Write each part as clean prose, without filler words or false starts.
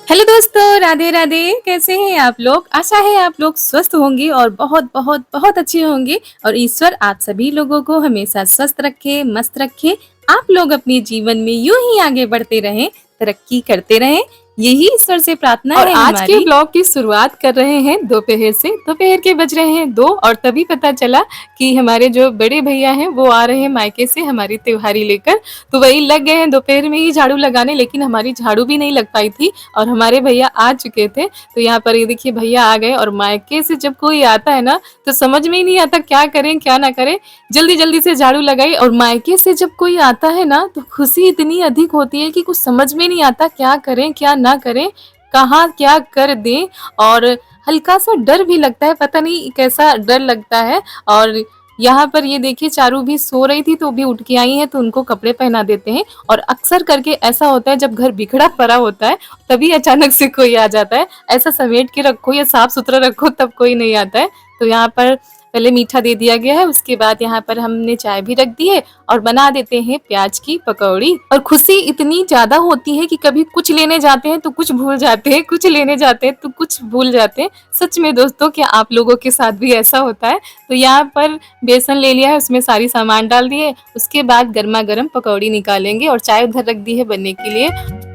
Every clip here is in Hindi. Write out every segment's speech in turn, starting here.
हेलो दोस्तों, राधे राधे। कैसे हैं आप लोग? आशा है आप लोग स्वस्थ होंगे और बहुत बहुत बहुत अच्छे होंगे। और ईश्वर आप सभी लोगों को हमेशा स्वस्थ रखे, मस्त रखे। आप लोग अपने जीवन में यूं ही आगे बढ़ते रहें, तरक्की करते रहें, यही ईश्वर से प्रार्थना और है आज के हमारी। ब्लॉग की शुरुआत कर रहे हैं दोपहर से। दोपहर के बज रहे हैं 2 और तभी पता चला कि हमारे जो बड़े भैया हैं वो आ रहे हैं मायके से हमारी त्योहारी लेकर। तो वही लग गए हैं दोपहर में ही झाड़ू लगाने, लेकिन हमारी झाड़ू भी नहीं लग पाई थी और हमारे भैया आ चुके थे। तो यहाँ पर ये देखिए भैया आ गए। और मायके से जब कोई आता है ना तो समझ में ही नहीं आता क्या करें क्या ना करें। जल्दी जल्दी से झाड़ू लगाई। और मायके से जब कोई आता है ना तो खुशी इतनी अधिक होती है कि कुछ समझ में नहीं आता क्या करें क्या ना करें, कहाँ क्या कर दें। और हल्का सा डर भी लगता है, पता नहीं कैसा डर लगता है। और यहाँ पर ये देखिए चारू भी सो रही थी तो भी उठ के आई हैं, तो उनको कपड़े पहना देते हैं। और अक्सर करके ऐसा होता है जब घर बिखरा पड़ा होता है तभी अचानक से कोई आ जाता है। ऐसा समेट के रखो या साफ सुथरा रखो तब कोई नहीं आता है। तो यहाँ पर पहले मीठा दे दिया गया है, उसके बाद यहाँ पर हमने चाय भी रख दी है और बना देते हैं प्याज की पकौड़ी। और खुशी इतनी ज्यादा होती है कि कभी कुछ लेने जाते हैं तो कुछ भूल जाते हैं, कुछ लेने जाते हैं तो कुछ भूल जाते हैं। सच में दोस्तों, क्या आप लोगों के साथ भी ऐसा होता है? तो यहाँ पर बेसन ले लिया है, उसमें सारी सामान डाल दिए, उसके बाद गर्मा गर्म पकौड़ी निकालेंगे और चाय उधर रख दी है बनने के लिए।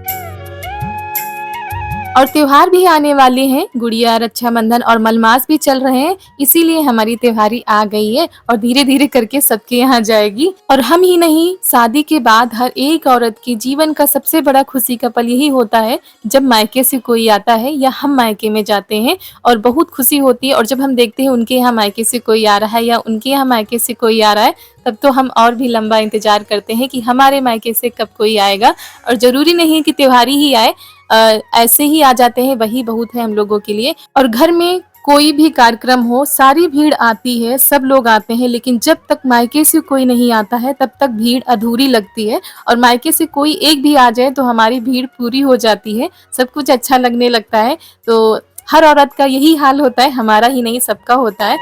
और त्योहार भी आने वाले हैं, गुड़िया, रक्षाबंधन और मलमास भी चल रहे हैं, इसीलिए हमारी त्योहारी आ गई है और धीरे धीरे करके सबके यहाँ जाएगी। और हम ही नहीं, शादी के बाद हर एक औरत के जीवन का सबसे बड़ा खुशी का पल यही होता है जब मायके से कोई आता है या हम मायके में जाते हैं। और बहुत खुशी होती है। और जब हम देखते हैं उनके यहाँ मायके से कोई आ रहा है या उनके यहाँ मायके से कोई आ रहा है, तब तो हम और भी लंबा इंतजार करते हैं कि हमारे मायके से कब कोई आएगा। और जरूरी नहीं है कि त्योहारी ही आए, ऐसे ही आ जाते हैं वही बहुत है हम लोगों के लिए। और घर में कोई भी कार्यक्रम हो, सारी भीड़ आती है, सब लोग आते हैं, लेकिन जब तक मायके से कोई नहीं आता है तब तक भीड़ अधूरी लगती है। और मायके से कोई एक भी आ जाए तो हमारी भीड़ पूरी हो जाती है, सब कुछ अच्छा लगने लगता है। तो हर औरत का यही हाल होता है, हमारा ही नहीं सबका होता है।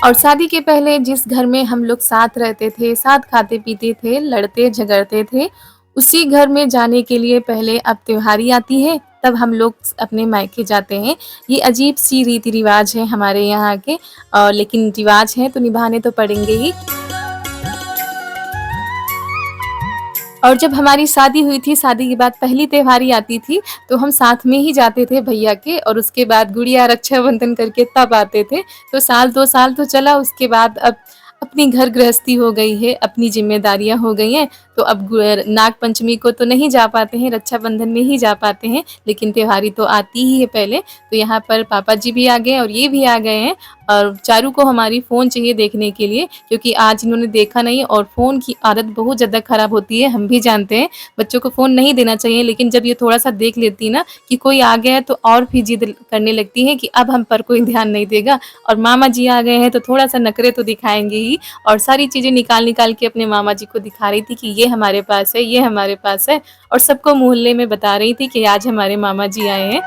और शादी के पहले जिस घर में हम लोग साथ रहते थे, साथ खाते पीते थे, लड़ते झगड़ते थे, उसी घर में जाने के लिए पहले अब त्योहारी आती है, तब हम लोग अपने मायके जाते हैं। ये अजीब सी रीति रिवाज है हमारे यहाँ के, और लेकिन रिवाज हैं तो निभाने तो पड़ेंगे ही। और जब हमारी शादी हुई थी, शादी के बाद पहली त्योहारी आती थी, तो हम साथ में ही जाते थे भैया के, और उसके बाद गुड़िया, रक्षाबंधन करके तब आते थे। तो साल 2 साल तो चला, उसके बाद अब अपनी घर गृहस्थी हो गई है, अपनी जिम्मेदारियां हो गई हैं। तो अब नाग पंचमी को तो नहीं जा पाते हैं, रक्षाबंधन में ही जा पाते हैं, लेकिन त्योहारी तो आती ही है पहले। तो यहाँ पर पापा जी भी आ गए और ये भी आ गए हैं। और चारू को हमारी फ़ोन चाहिए देखने के लिए, क्योंकि आज इन्होंने देखा नहीं। और फ़ोन की आदत बहुत ज़्यादा ख़राब होती है, हम भी जानते हैं। बच्चों को फ़ोन नहीं देना चाहिए, लेकिन जब ये थोड़ा-सा देख लेती ना कि कोई आ गया है तो और भी ज़िद करने लगती है कि अब हम पर कोई ध्यान नहीं देगा। और मामा जी आ गए हैं तो थोड़ा-सा नखरे तो दिखाएँगे ही। और सारी चीज़ें निकाल-निकाल के अपने मामा जी को दिखा रही थी कि ये हमारे पास है, ये हमारे पास है। और सबको मोहल्ले में बता रही थी कि आज हमारे मामा जी आए हैं।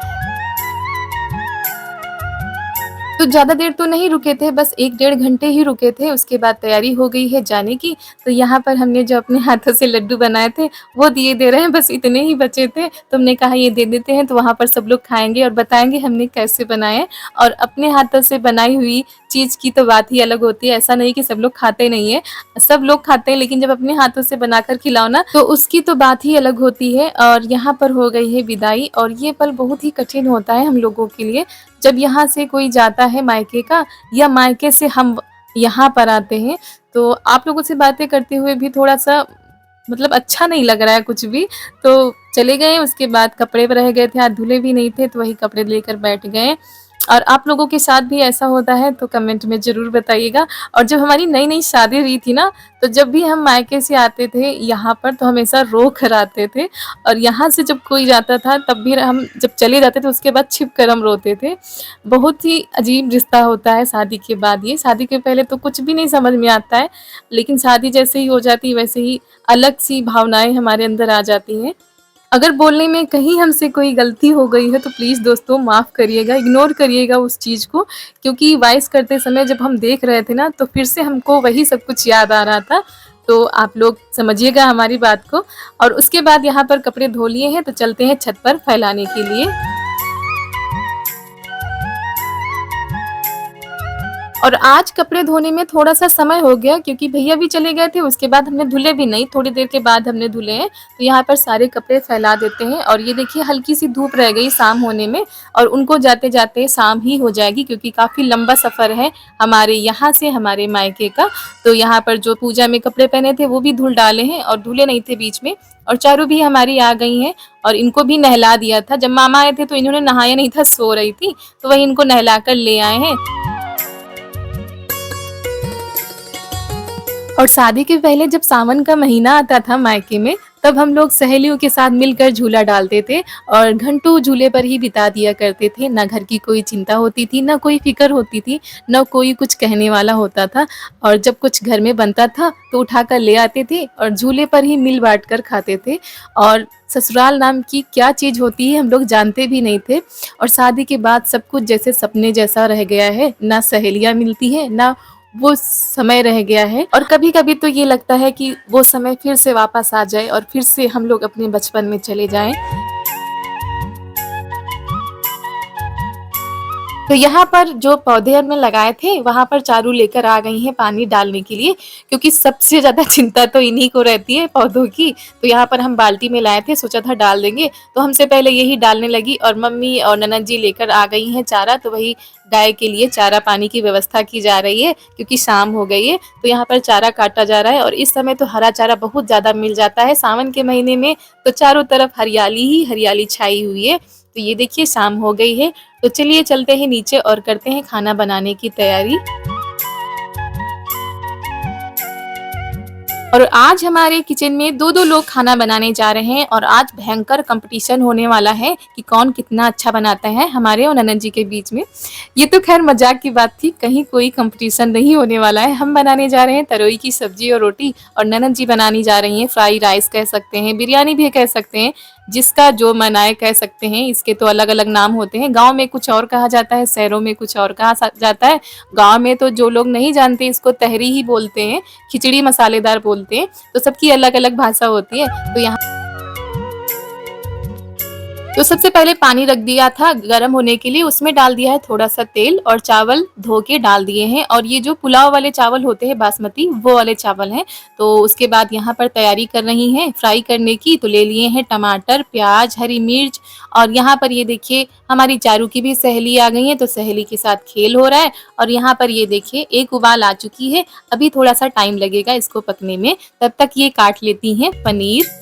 तो ज़्यादा देर तो नहीं रुके थे, बस 1 डेढ़ घंटे ही रुके थे, उसके बाद तैयारी हो गई है जाने की। तो यहाँ पर हमने जो अपने हाथों से लड्डू बनाए थे, वो दिए दे रहे हैं, बस इतने ही बचे थे। तो हमने कहा ये दे देते हैं, तो वहाँ पर सब लोग खाएँगे और बताएँगे हमने कैसे बनाए हैं। और अपने हाथों से बनाई हुई चीज़ की तो बात ही अलग होती है, ऐसा नहीं कि सब लोग खाते नहीं हैं, सब लोग खाते हैं, लेकिन जब अपने हाथों से बनाकर खिलाओ ना, तो उसकी तो बात ही अलग होती है। और यहाँ पर हो गई है विदाई, और ये पल बहुत ही कठिन होता है हम लोगों के लिए, जब यहाँ से कोई जाता है मायके का, या मायके से हम यहाँ पर आते हैं। तो आप लोगों से बातें करते हुए भी थोड़ा-सा मतलब अच्छा नहीं लग रहा है कुछ भी। तो चले गए, उसके बाद कपड़े रह गए थे, आज धुले भी नहीं थे, तो वही कपड़े लेकर बैठ गए। और आप लोगों के साथ भी ऐसा होता है तो कमेंट में ज़रूर बताइएगा। और जब हमारी नई-नई शादी हुई थी ना, तो जब भी हम मायके से आते थे यहाँ पर तो हमेशा रो कर आते थे। और यहाँ से जब कोई जाता था तब भी हम जब चले जाते थे उसके बाद छिप कर हम रोते थे। बहुत ही अजीब रिश्ता होता है शादी के बाद ये। शादी के पहले तो कुछ भी नहीं समझ में आता है, लेकिन शादी जैसे ही हो जाती है वैसे ही अलग-सी भावनाएँ हमारे अंदर आ जाती हैं। अगर बोलने में कहीं हमसे कोई गलती हो गई है तो प्लीज़ दोस्तों माफ़ करिएगा, इग्नोर करिएगा उस चीज़ को। क्योंकि वॉइस करते समय जब हम देख रहे थे ना तो फिर से हमको वही सब कुछ याद आ रहा था। तो आप लोग समझिएगा हमारी बात को। और उसके बाद यहाँ पर कपड़े धो लिए हैं तो चलते हैं छत पर फैलाने के लिए। और आज कपड़े धोने में थोड़ा-सा समय हो गया क्योंकि भैया भी चले गए थे, उसके बाद हमने धुले भी नहीं, थोड़ी देर के बाद हमने धुले हैं। तो यहाँ पर सारे कपड़े फैला देते हैं और ये देखिए हल्की-सी धूप रह गई शाम होने में और उनको जाते-जाते शाम ही हो जाएगी क्योंकि काफ़ी लंबा सफ़र है हमारे यहाँ से हमारे मायके का। तो यहाँ पर जो पूजा में कपड़े पहने थे वो भी धुल डाले हैं और धुले नहीं थे बीच में। और चारू भी हमारी आ गई हैं और इनको भी नहला दिया था। जब मामा आए थे तो इन्होंने नहाया नहीं था, सो रही थी, तो वही इनको नहला कर ले आए हैं। और शादी के पहले जब सावन का महीना आता था मायके में, तब हम लोग सहेलियों के साथ मिलकर झूला डालते थे और घंटों झूले पर ही बिता दिया करते थे। ना घर की कोई चिंता होती थी, ना कोई फ़िक्र होती थी, ना कोई कुछ कहने वाला होता था। और जब कुछ घर में बनता था तो उठाकर ले आते थे और झूले पर ही मिल बाँट कर खाते थे। और ससुराल नाम की क्या चीज़ होती है हम लोग जानते भी नहीं थे। और शादी के बाद सब कुछ जैसे सपने जैसा रह गया है, ना सहेलियाँ मिलती हैं, ना वो समय रह गया है। और कभी-कभी तो ये लगता है कि वो समय फिर से वापस आ जाए और फिर से हम लोग अपने बचपन में चले जाएँ। तो यहाँ पर जो पौधे हमने लगाए थे वहाँ पर चारू लेकर आ गई हैं पानी डालने के लिए क्योंकि सबसे ज़्यादा चिंता तो इन्हीं को रहती है पौधों की। तो यहाँ पर हम बाल्टी में लाए थे, सोचा था डाल देंगे, तो हमसे पहले यही डालने लगी और मम्मी और ननद जी लेकर आ गई हैं चारा। तो वही गाय के लिए चारा पानी की व्यवस्था की जा रही है क्योंकि शाम हो गई है। तो यहाँ पर चारा काटा जा रहा है और इस समय तो हरा चारा बहुत ज़्यादा मिल जाता है सावन के महीने में, तो चारों तरफ हरियाली ही हरियाली छाई हुई है। तो ये देखिए शाम हो गई है, तो चलिए चलते हैं नीचे और करते हैं खाना बनाने की तैयारी। और आज हमारे किचन में 2-2 लोग खाना बनाने जा रहे हैं और आज भयंकर कंपटीशन होने वाला है कि कौन कितना अच्छा बनाता है हमारे और ननद जी के बीच में। ये तो खैर मजाक की बात थी, कहीं कोई कंपटीशन नहीं होने वाला है। हम बनाने जा रहे हैं तरोई की सब्जी और रोटी और ननद जी बनानी जा रही हैं फ्राई राइस कह सकते हैं, बिरयानी भी कह सकते हैं, जिसका जो मन आए कह सकते हैं। इसके तो अलग-अलग नाम होते हैं, गाँव में कुछ और कहा जाता है, शहरों में कुछ और कहा जाता है। गाँव में तो जो लोग नहीं जानते इसको तहरी ही बोलते हैं, खिचड़ी मसालेदार बोलते हैं, तो सबकी अलग-अलग भाषा होती है। तो यहाँ तो सबसे पहले पानी रख दिया था गरम होने के लिए, उसमें डाल दिया है थोड़ा-सा तेल और चावल धो के डाल दिए हैं। और ये जो पुलाव वाले चावल होते हैं बासमती, वो वाले चावल हैं। तो उसके बाद यहाँ पर तैयारी कर रही हैं फ्राई करने की। तो ले लिए हैं टमाटर, प्याज, हरी मिर्च और यहाँ पर ये देखिए हमारी चारू की भी सहेली आ गई है, तो सहेली के साथ खेल हो रहा है। और यहाँ पर ये देखिए एक उबाल आ चुकी है, अभी थोड़ा-सा टाइम लगेगा इसको पकने में, तब तक ये काट लेती हैं पनीर।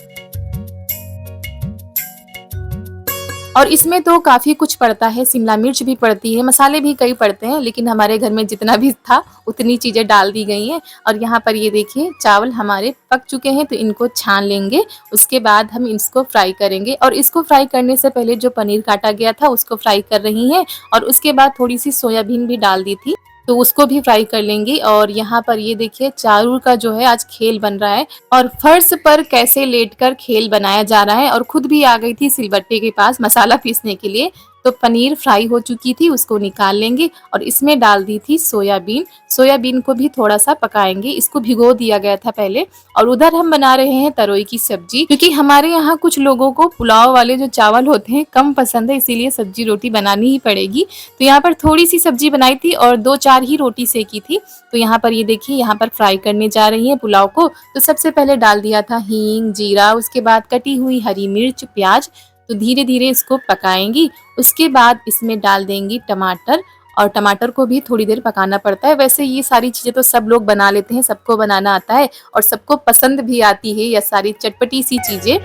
और इसमें तो काफ़ी कुछ पड़ता है, शिमला मिर्च भी पड़ती है, मसाले भी कई पड़ते हैं, लेकिन हमारे घर में जितना भी था उतनी चीज़ें डाल दी गई हैं। और यहाँ पर ये देखिए चावल हमारे पक चुके हैं, तो इनको छान लेंगे, उसके बाद हम इसको फ्राई करेंगे। और इसको फ्राई करने से पहले जो पनीर काटा गया था उसको फ्राई कर रही हैं और उसके बाद थोड़ी-सी सोयाबीन भी डाल दी थी, तो उसको भी फ्राई कर लेंगी। और यहाँ पर ये देखिए चारू का जो है आज खेल बन रहा है और फर्श पर कैसे लेटकर खेल बनाया जा रहा है। और खुद भी आ गई थी सिलबट्टे के पास मसाला पीसने के लिए। तो पनीर फ्राई हो चुकी थी, उसको निकाल लेंगे और इसमें डाल दी थी सोयाबीन। सोयाबीन को भी थोड़ा-सा पकाएंगे, इसको भिगो दिया गया था पहले। और उधर हम बना रहे हैं तरोई की सब्जी, क्योंकि हमारे यहाँ कुछ लोगों को पुलाव वाले जो चावल होते हैं कम पसंद है, इसीलिए सब्जी रोटी बनानी ही पड़ेगी। तो यहाँ पर थोड़ी-सी सब्जी बनाई थी और 2-4 ही रोटी सेकी थी। तो यहाँ पर ये देखिए यहाँ पर फ्राई करने जा रही हैं पुलाव को। तो सबसे पहले डाल दिया था हींग, जीरा, उसके बाद कटी हुई हरी मिर्च, प्याज। तो धीरे-धीरे इसको पकाएंगी। उसके बाद इसमें डाल देंगी टमाटर और टमाटर को भी थोड़ी देर पकाना पड़ता है। वैसे ये सारी चीज़ें तो सब लोग बना लेते हैं, सबको बनाना आता है और सबको पसंद भी आती है ये सारी चटपटी सी चीज़ें।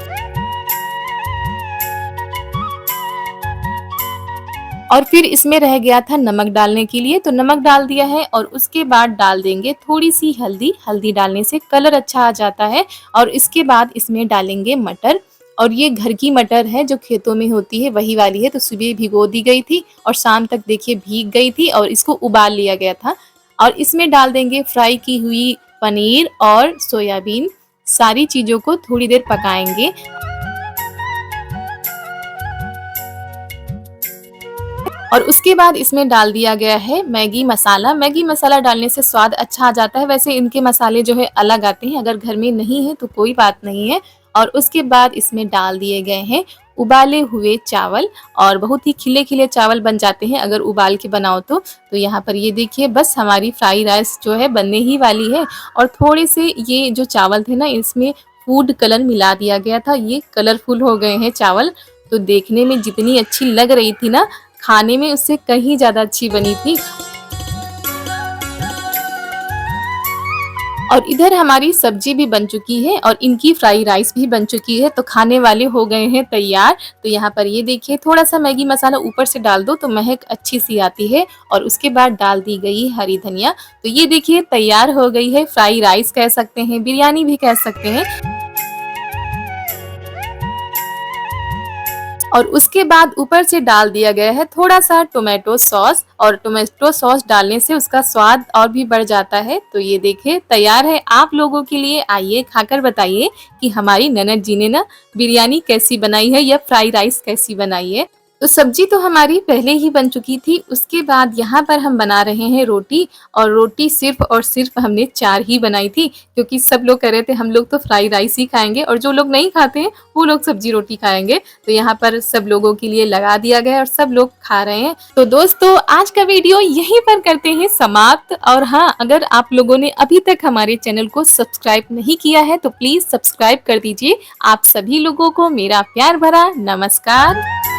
और फिर इसमें रह गया था नमक डालने के लिए, तो नमक डाल दिया है और उसके बाद डाल देंगे थोड़ी-सी हल्दी। हल्दी डालने से कलर अच्छा आ जाता है। और इसके बाद इसमें डालेंगे मटर। और ये घर की मटर है जो खेतों में होती है, वही वाली है। तो सुबह भिगो दी गई थी और शाम तक देखिए भीग गई थी और इसको उबाल लिया गया था। और इसमें डाल देंगे फ्राई की हुई पनीर और सोयाबीन। सारी चीज़ों को थोड़ी देर पकाएंगे। और उसके बाद इसमें डाल दिया गया है मैगी मसाला। मैगी मसाला डालने से स्वाद अच्छा आ जाता है। वैसे इनके मसाले जो है अलग आते हैं, अगर घर में नहीं है तो कोई बात नहीं है। और उसके बाद इसमें डाल दिए गए हैं उबाले हुए चावल, और बहुत ही खिले-खिले चावल बन जाते हैं अगर उबाल के बनाओ तो। तो यहाँ पर ये देखिए बस हमारी फ्राई राइस जो है बनने ही वाली है। और थोड़े से ये जो चावल थे ना, इसमें फूड कलर मिला दिया गया था, ये कलरफुल हो गए हैं चावल। तो देखने में जितनी अच्छी लग रही थी ना, खाने में उससे कहीं ज़्यादा अच्छी बनी थी। और इधर हमारी सब्जी भी बन चुकी है और इनकी फ्राई राइस भी बन चुकी है, तो खाने वाले हो गए हैं तैयार। तो यहाँ पर ये देखिए थोड़ा सा मैगी मसाला ऊपर से डाल दो तो महक अच्छी सी आती है, और उसके बाद डाल दी गई हरी धनिया। तो ये देखिए तैयार हो गई है फ्राई राइस कह सकते हैं, बिरयानी भी कह सकते हैं। और उसके बाद ऊपर से डाल दिया गया है थोड़ा सा टोमेटो सॉस, और टोमेटो सॉस डालने से उसका स्वाद और भी बढ़ जाता है। तो ये देखिए तैयार है आप लोगों के लिए। आइए खाकर बताइए कि हमारी ननद जी ने ना बिरयानी कैसी बनाई है या फ्राई राइस कैसी बनाई है। तो सब्जी तो हमारी पहले ही बन चुकी थी। उसके बाद यहाँ पर हम बना रहे हैं रोटी, और रोटी सिर्फ और सिर्फ हमने 4 ही बनाई थी, क्योंकि सब लोग कह रहे थे हम लोग तो फ्राई राइस ही खाएंगे, और जो लोग नहीं खाते हैं वो लोग सब्जी रोटी खाएंगे। तो यहाँ पर सब लोगों के लिए लगा दिया गया और सब लोग खा रहे हैं। तो दोस्तों आज का वीडियो यहीं पर करते हैं समाप्त। और हाँ, अगर आप लोगों ने अभी तक हमारे चैनल को सब्सक्राइब नहीं किया है तो प्लीज सब्सक्राइब कर दीजिए। आप सभी लोगों को मेरा प्यार भरा नमस्कार।